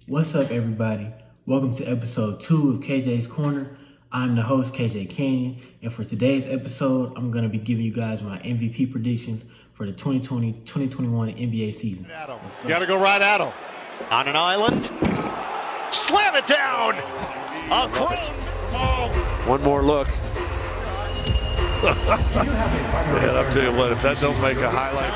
What's up, everybody? Welcome to episode 2 of KJ's Corner. I'm the host, KJ Canyon, and for today's episode, I'm going to be giving you guys my MVP predictions for the 2020-2021 NBA season. You got to go right at him. On an island. Slam it down. One more look. Man, I'll tell you what, if that don't make a highlight.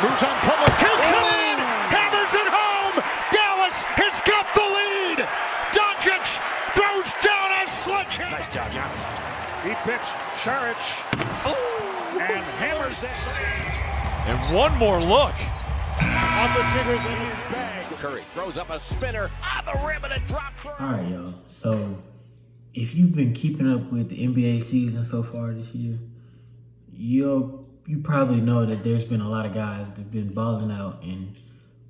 Moves on Pumler, takes it in, hammers it home. Dallas has got the lead. Doncic throws down a sledgehammer. Nice job, Giannis. He picks Saric and hammers that. And one more look. On the fingers in his bag. Curry throws up a spinner on the rim and it drops through. All right, y'all. So, if you've been keeping up with the NBA season so far this year, you probably know that there's been a lot of guys that have been balling out and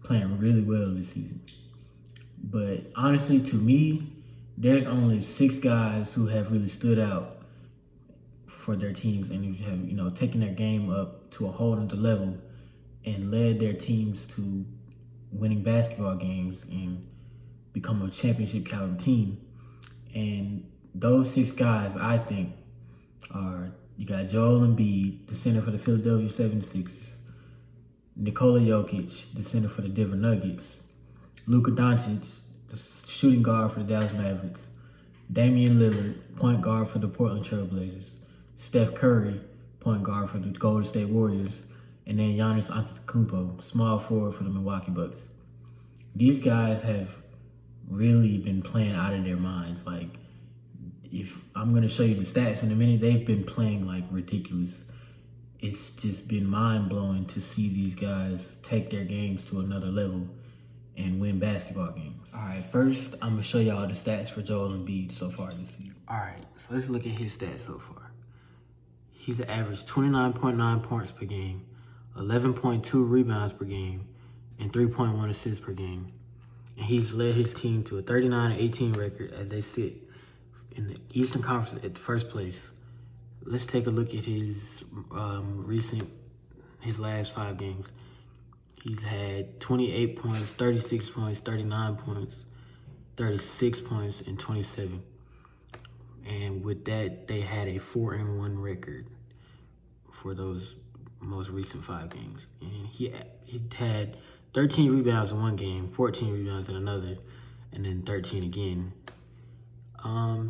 playing really well this season. But honestly, to me, there's only 6 guys who have really stood out for their teams and who have, taken their game up to a whole other level and led their teams to winning basketball games and become a championship caliber team. And those 6 guys, I think, are, you got Joel Embiid, the center for the Philadelphia 76ers, Nikola Jokic, the center for the Denver Nuggets, Luka Doncic, the shooting guard for the Dallas Mavericks, Damian Lillard, point guard for the Portland Trail Blazers, Steph Curry, point guard for the Golden State Warriors, and then Giannis Antetokounmpo, small forward for the Milwaukee Bucks. These guys have really been playing out of their minds. Like, if I'm going to show you the stats in a minute, they've been playing like ridiculous. It's just been mind-blowing to see these guys take their games to another level and win basketball games. All right, first, I'm going to show y'all the stats for Joel Embiid so far this season. All right, so let's look at his stats so far. He's averaged 29.9 points per game, 11.2 rebounds per game, and 3.1 assists per game. And he's led his team to a 39-18 record as they sit in the Eastern Conference at first place. Let's take a look at his his last 5 games. He's had 28 points, 36 points, 39 points, 36 points, and 27. And with that, they had a 4-1 record for those most recent 5 games. And he had 13 rebounds in one game, 14 rebounds in another, and then 13 again.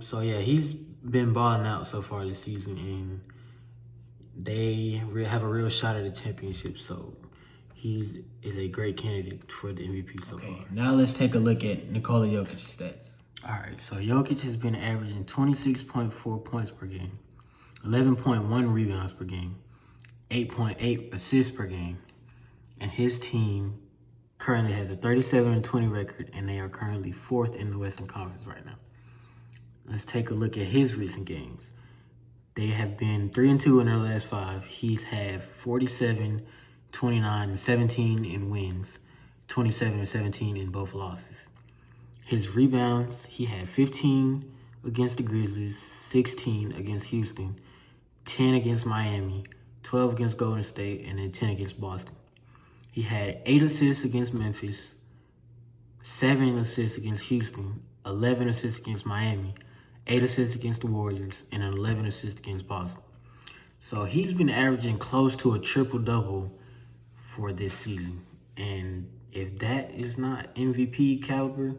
So yeah, he's been balling out so far this season, and they have a real shot at the championship. So he is a great candidate for the MVP so far. Now let's take a look at Nikola Jokic's stats. All right, so Jokic has been averaging 26.4 points per game, 11.1 rebounds per game, 8.8 assists per game, and his team currently has a 37-20 record, and they are currently 4th in the Western Conference right now. Let's take a look at his recent games. They have been 3-2 in their last 5. He's had 47, 29, and 17 in wins, 27 and 17 in both losses. His rebounds, he had 15 against the Grizzlies, 16 against Houston, 10 against Miami, 12 against Golden State, and then 10 against Boston. He had 8 assists against Memphis, 7 assists against Houston, 11 assists against Miami, 8 assists against the Warriors, and 11 assists against Boston. So he's been averaging close to a triple-double for this season. And if that is not MVP caliber,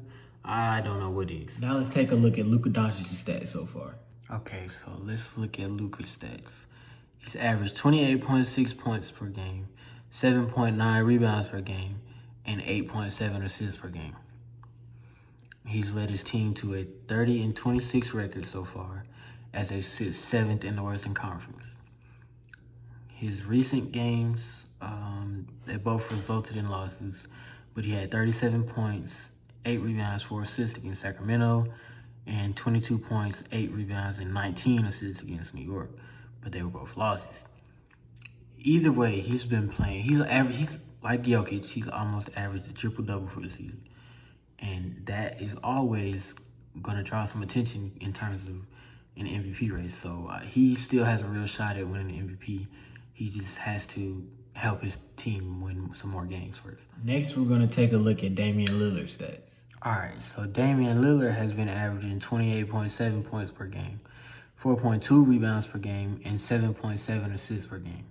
I don't know what is. Now let's take a look at Luka Doncic's stats so far. Okay, so let's look at Luka's stats. He's averaged 28.6 points per game, 7.9 rebounds per game, and 8.7 assists per game. He's led his team to a 30-26 record so far as they sit 7th in the Western Conference. His recent games, they both resulted in losses, but he had 37 points, 8 rebounds, 4 assists against Sacramento, and 22 points, 8 rebounds, and 19 assists against New York, but they were both losses. Either way, he's been playing. He's like Jokic. He's almost averaged a triple-double for the season. And that is always going to draw some attention in terms of an MVP race. So he still has a real shot at winning the MVP. He just has to help his team win some more games first. Next, we're going to take a look at Damian Lillard's stats. All right, so Damian Lillard has been averaging 28.7 points per game, 4.2 rebounds per game, and 7.7 assists per game.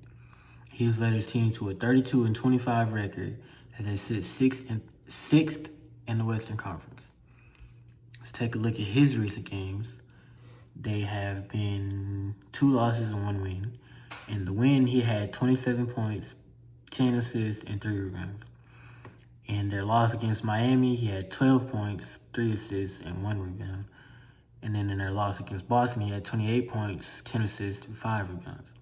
He's led his team to a 32-25 record as they sit sixth in the Western Conference. Let's take a look at his recent games. They have been 2 losses and 1 win. In the win, he had 27 points, 10 assists, and 3 rebounds. In their loss against Miami, he had 12 points, 3 assists, and 1 rebound. And then in their loss against Boston, he had 28 points, 10 assists, and 5 rebounds.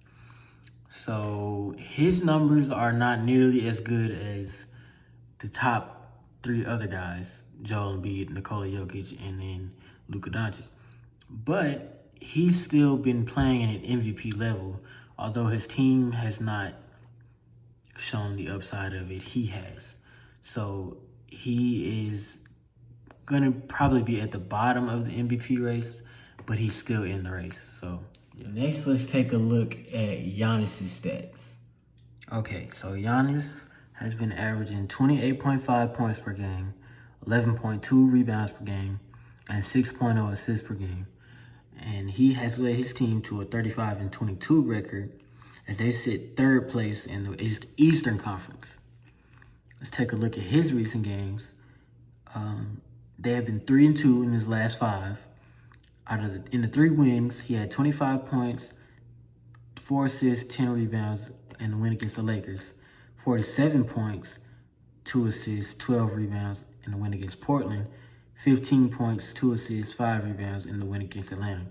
So his numbers are not nearly as good as the top 3 other guys, Joel Embiid, Nikola Jokic, and then Luka Doncic. But he's still been playing at an MVP level, although his team has not shown the upside of it. He has. So he is going to probably be at the bottom of the MVP race, but he's still in the race. So yeah. Next, let's take a look at Giannis's stats. Okay, so Giannis has been averaging 28.5 points per game, 11.2 rebounds per game, and 6.0 assists per game. And he has led his team to a 35-22 record as they sit 3rd place in the Eastern Conference. Let's take a look at his recent games. They have been 3-2 in his last 5. In the 3 wins, he had 25 points, 4 assists, 10 rebounds in the win against the Lakers, 47 points, 2 assists, 12 rebounds in the win against Portland, 15 points, 2 assists, 5 rebounds in the win against Atlanta.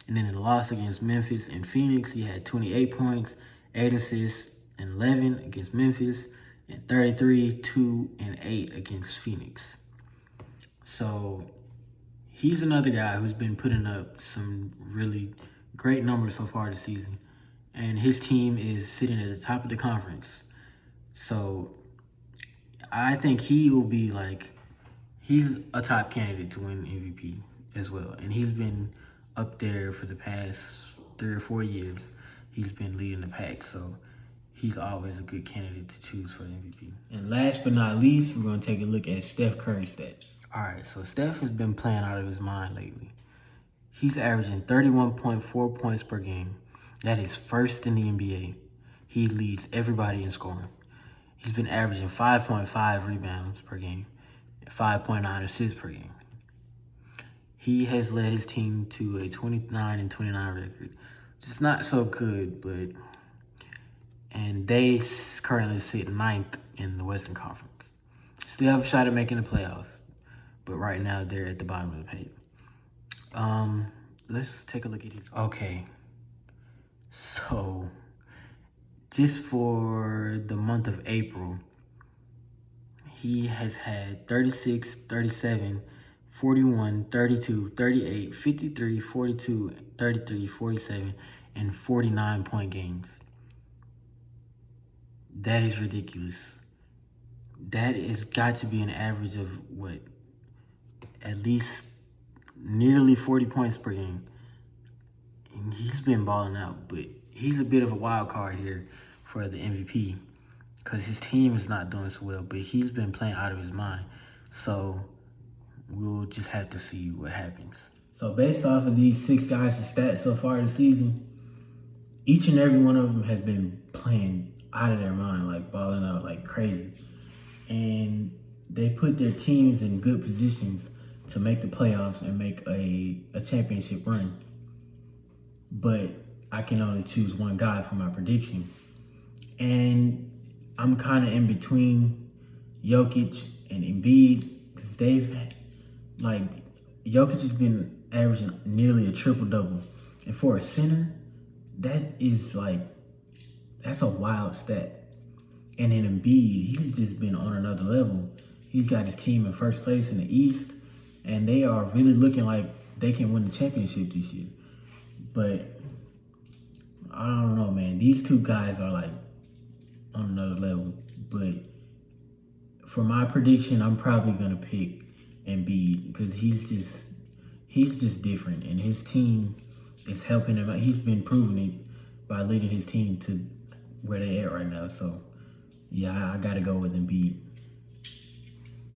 And then in the loss against Memphis and Phoenix, he had 28 points, 8 assists, and 11 against Memphis, and 33, 2, and 8 against Phoenix. So he's another guy who's been putting up some really great numbers so far this season. And his team is sitting at the top of the conference. So I think he will be he's a top candidate to win MVP as well. And he's been up there for the past 3 or 4 years. He's been leading the pack. So he's always a good candidate to choose for the MVP. And last but not least, we're going to take a look at Steph Curry's stats. All right, so Steph has been playing out of his mind lately. He's averaging 31.4 points per game. That is 1st in the NBA. He leads everybody in scoring. He's been averaging 5.5 rebounds per game, 5.9 assists per game. He has led his team to a 29-29 record. It's not so good, and they currently sit 9th in the Western Conference. Still have a shot at making the playoffs, but right now they're at the bottom of the page. Let's take a look at it. Okay, so just for the month of April, he has had 36, 37, 41, 32, 38, 53, 42, 33, 47, and 49-point games. That is ridiculous. That has got to be an average of, at least nearly 40 points per game. And he's been balling out, but he's a bit of a wild card here for the MVP because his team is not doing so well, but he's been playing out of his mind. So we'll just have to see what happens. So based off of these 6 guys' stats so far this season, each and every one of them has been playing out of their mind, balling out like crazy. And they put their teams in good positions to make the playoffs and make a championship run. But I can only choose one guy for my prediction. And I'm kind of in between Jokic and Embiid because Jokic has been averaging nearly a triple-double. And for a center, that's a wild stat. And then Embiid, he's just been on another level. He's got his team in 1st place in the East, and they are really looking like they can win the championship this year. But I don't know, man. These 2 guys are on another level. But for my prediction, I'm probably gonna pick Embiid because he's just different, and his team is helping him out. He's been proving it by leading his team to where they're at right now. So yeah, I gotta go with Embiid.